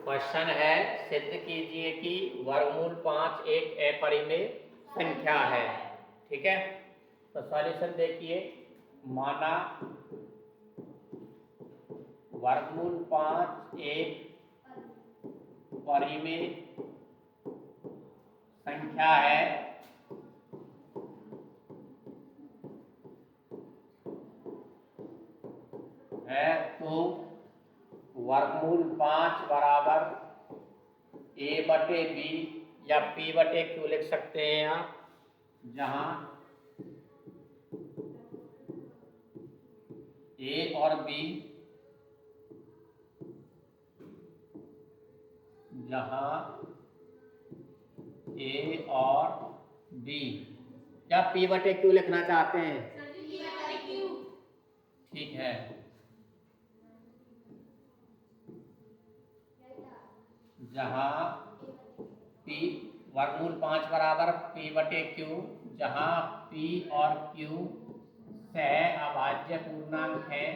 Question है, सिद्ध कीजिए कि वर्गमूल 5 एक अपरिमेय संख्या है। ठीक है, तो सॉल्यूशन देखिए। माना वर्गमूल 5 एक परिमेय संख्या है तो वर्गमूल 5 बराबर a/b या p/q लिख सकते हैं आप, जहां a और b या p/q लिखना चाहते हैं? ठीक है, जहां p वर्गमूल 5 बराबर p/q, जहां p और q सह अभाज्य पूर्णांक है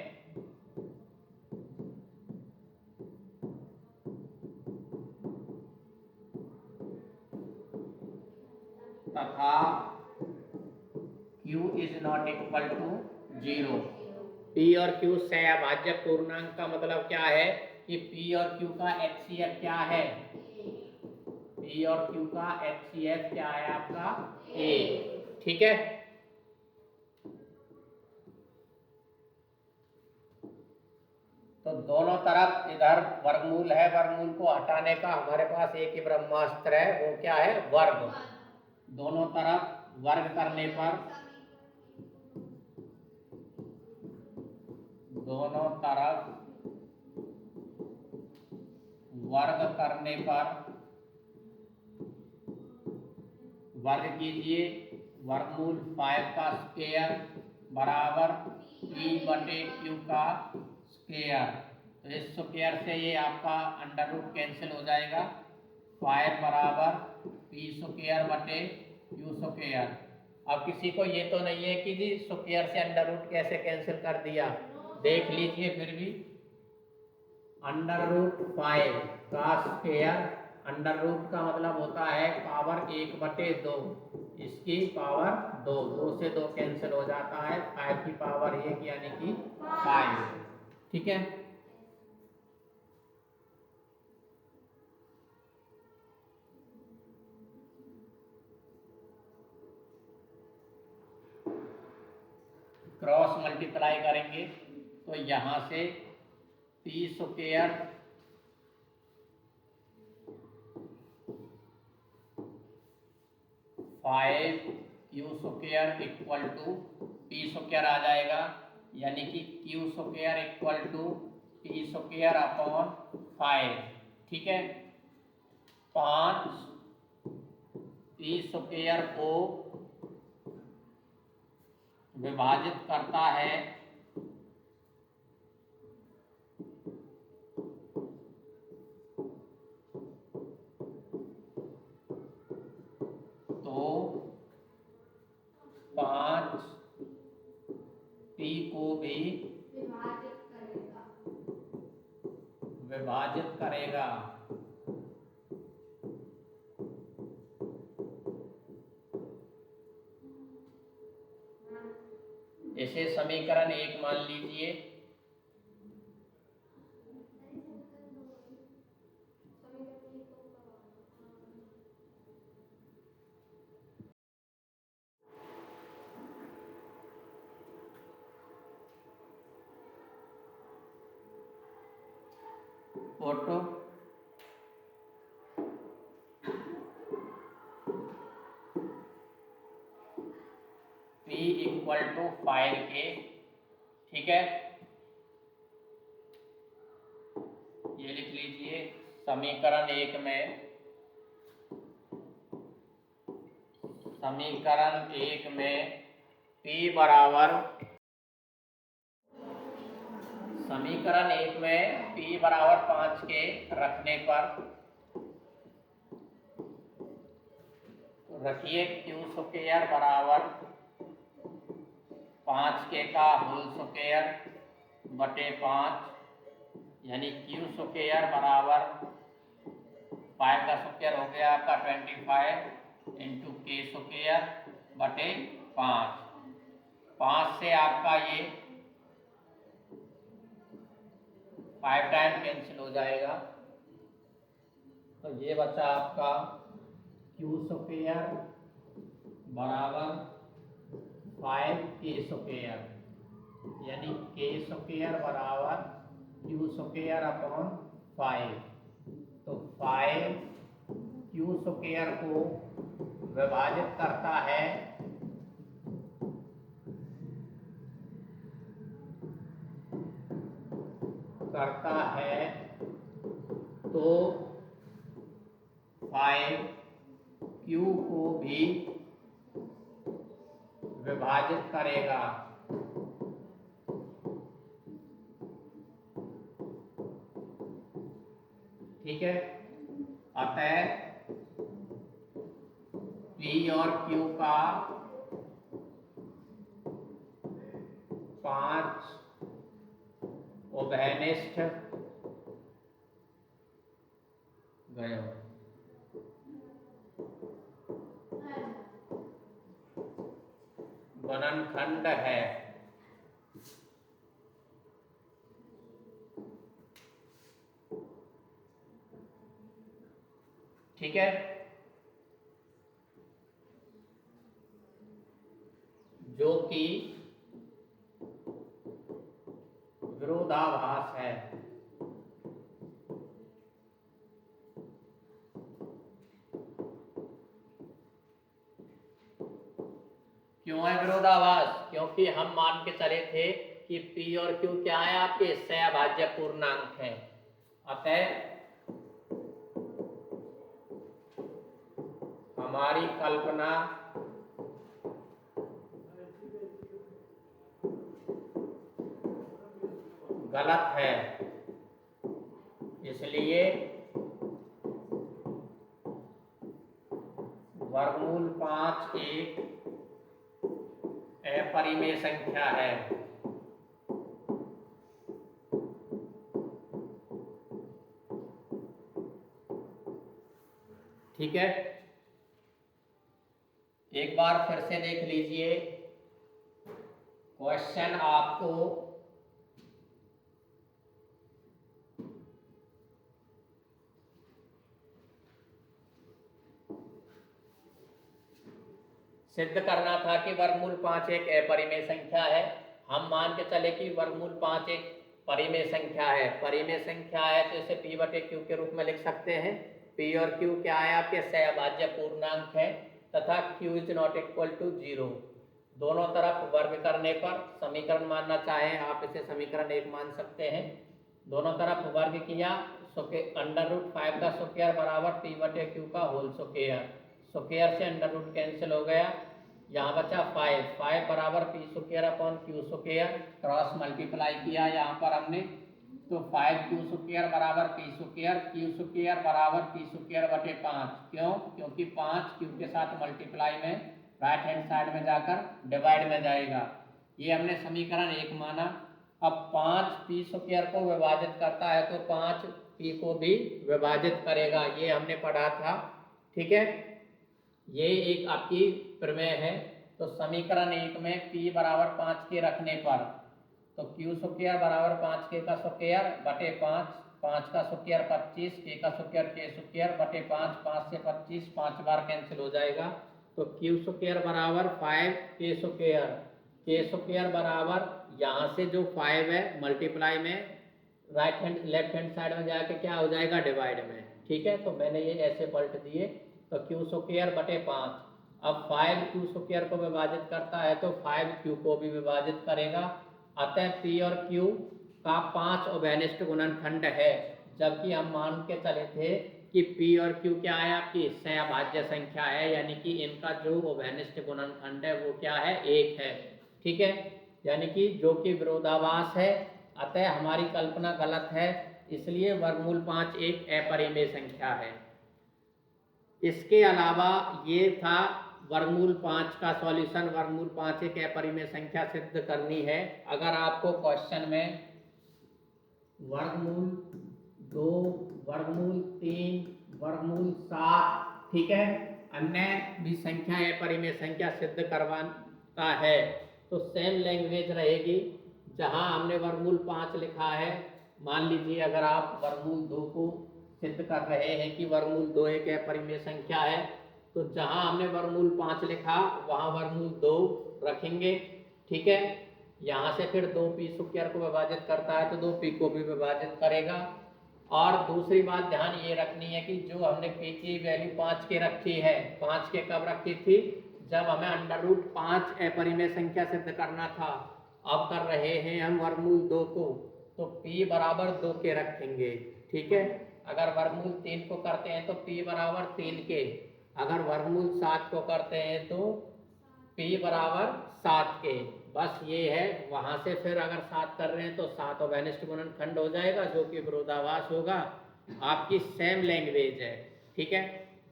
तथा q is not equal to 0। p और q सह अभाज्य पूर्णांक का मतलब क्या है कि p और q का HCF क्या है? p और q का HCF क्या है आपका? a। ठीक है, तो दोनों तरफ इधर वर्गमूल है, वर्गमूल को हटाने का हमारे पास एक ही ब्रह्मास्त्र है, वो क्या है? वर्ग। दोनों तरफ वर्ग करने पर वर्ग कीजिए। वर्गमूल 5 का स्क्वायर बराबर p/q का स्क्वायर, तो इस स्क्वायर से ये आपका अंडर रूट कैंसिल हो जाएगा। 5 बराबर p²/q²। अब किसी को ये तो नहीं है कि जी स्क्वायर से अंडर रूट कैसे कैंसिल कर दिया, देख लीजिए फिर भी। अंडर रूट 5 का स्क्वायर, अंडर रूट का मतलब होता है पावर 1/2, इसकी पावर 2, 2 से 2 कैंसिल हो जाता है, 5 की पावर 1 यानी कि 5। ठीक है, क्रॉस मल्टीप्लाई करेंगे तो यहां से p² 5q² equal to p² आ जाएगा, यानी कि q² इक्वल टू p²/5। ठीक है, 5 p² को विभाजित करता है तो 5 p को भी विभाजित करेगा। इसे समीकरण 1 मान लीजिए। फोटो p इक्वल टू 5k। ठीक है, ये लिख लीजिए। समीकरण 1 में p बराबर, समीकरण 1 में p बराबर 5k रखने पर रखिए q² बराबर 5k का होल स्क्वायर बटे 5, यानी q² बराबर 5 का स्क्वायर हो गया आपका 25 इंटू के स्क्वायर बटे 5। 5 से आपका ये 5 टाइम कैंसिल हो जाएगा, तो ये बचा आपका क्यू स्क्वायर बराबर 5 के स्क्वायर, यानी के स्क्वायर बराबर क्यू स्क्वायर अपॉन 5। तो 5 क्यू स्क्वायर को विभाजित करता है तो 5 क्यू को भी विभाजित करेगा। ठीक है, अतः पी और क्यू का 5 उभयनिष्ठ गए गुणनखंड है। ठीक है, जो कि विरोधाभास है। क्यों है विरोधाभास? क्योंकि हम मान के चले थे कि P और Q क्या है, आपके सहअभाज्य पूर्णांक हैं। अतः हमारी कल्पना गलत है, इसलिए वर्गमूल 5 एक अपरिमेय संख्या है। ठीक है, एक बार फिर से देख लीजिए, क्वेश्चन आपको सिद्ध करना था कि वर्गमूल 5 एक अपरिमेय संख्या है। हम मान के चले कि वर्गमूल 5 एक परिमेय संख्या है। परिमेय संख्या है तो इसे P बटे Q के रूप में लिख सकते हैं। P और Q क्या है, आपके सहअभाज्य पूर्णांक है तथा Q is not equal to 0। दोनों तरफ वर्ग करने पर समीकरण मानना चाहें आप इसे समीकरण 1 मान सकते हैं। दोनों तरफ वर्ग किया, √5 का स्क्वायर बराबर P बटे Q का होल स्क्वायर। स्क्वायर से अंडर रूट कैंसिल हो गया, यहाँ बचा 5 बराबर P square upon Q square, cross multiply किया यहाँ पर हमने, तो 5 Q स्क्वायर बराबर P स्क्वायर, Q स्क्वायर बराबर P स्क्वायर बटे 5। क्यों? क्योंकि 5 Q के साथ मल्टीप्लाई में राइट हैंड साइड में जाकर डिवाइड में जाएगा। ये हमने समीकरण 1 माना। अब 5 P स्क्वायर को विभाजित करता है तो 5 P को भी विभाजित करेगा, ये हमने पढ़ा था। ठीक है, ये एक आपकी प्रमेय है। तो समीकरण 1 में P बराबर 5 के रखने पर तो Q स्क्वायर बराबर 5 के का स्क्वायर बटे 5, 5 का स्क्वायर 25, के का स्क्वायर के स्क्वायर बटे 5, 5 से 25 5 बार कैंसिल हो जाएगा। तो Q स्क्वायर बराबर 5 के स्क्वायर बराबर यहाँ से जो 5 है मल्टीप्लाई में लेफ्ट हैंड साइड में जाके क्या हो जाएगा, डिवाइड में। ठीक है, तो मैंने ये ऐसे पलट दिए, तो Q स्क्वायर बटे 5। अब 5 Q स्क्वायर को विभाजित करता है तो 5 Q को भी विभाजित करेगा। अतः P और Q का 5 उभयनिष्ठ गुणनखंड है, जबकि हम मान के चले थे कि P और Q क्या है, आपकी सहअभाज्य संख्या है, यानी कि इनका जो उभयनिष्ठ गुणनखंड है वो क्या है, 1 है। ठीक है, यानी कि जो कि विरोधाभास है, अतः हमारी कल्पना गलत है, इसलिए वर्गमूल 5 एक अपरिमेय संख्या है। इसके अलावा ये था वर्गमूल 5 का सॉल्यूशन। वर्गमूल 5 एक अपरिमेय संख्या सिद्ध करनी है। अगर आपको क्वेश्चन में वर्गमूल 2, वर्गमूल 3, वर्गमूल 7, ठीक है। अन्य भी संख्या है, परिमेय संख्या सिद्ध करवाता है तो सेम लैंग्वेज रहेगी। जहां हमने वर्गमूल 5 लिखा है, मान लीजिए अगर आप वर्गमूल 2 को सिद्ध कर रहे हैं कि वर्गमूल 2 एक अपरिमेय संख्या है, तो जहां हमने वर्गमूल 5 लिखा वहां वर्गमूल 2 रखेंगे, ठीक है। यहाँ से फिर 2p स्क्वायर को विभाजित करता है तो 2p को भी विभाजित करेगा। और दूसरी बात ध्यान ये रखनी है कि जो हमने p की वैल्यू 5 के रखी है, 5 के कब रखी थी, जब हमें अंडर रूट 5 अपरिमेय संख्या सिद्ध करना था। अब कर रहे हैं हम वर्गमूल 2 को, तो p बराबर 2 के रखेंगे, ठीक है। अगर वर्गमूल 3 को करते हैं तो p बराबर 3 के, अगर वर्गमूल 7 को करते हैं तो p बराबर 7 के। बस ये है। वहां से फिर अगर 7 कर रहे हैं तो 7 और अनिष्ट गुणनखंड हो जाएगा जो कि विरोधाभास होगा। आपकी सेम लैंग्वेज है, ठीक है।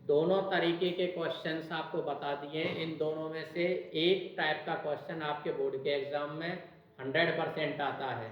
दोनों तरीके के क्वेश्चंस आपको बता दिए। इन दोनों में से एक टाइप का क्वेश्चन आपके बोर्ड के एग्जाम में 100% आता है।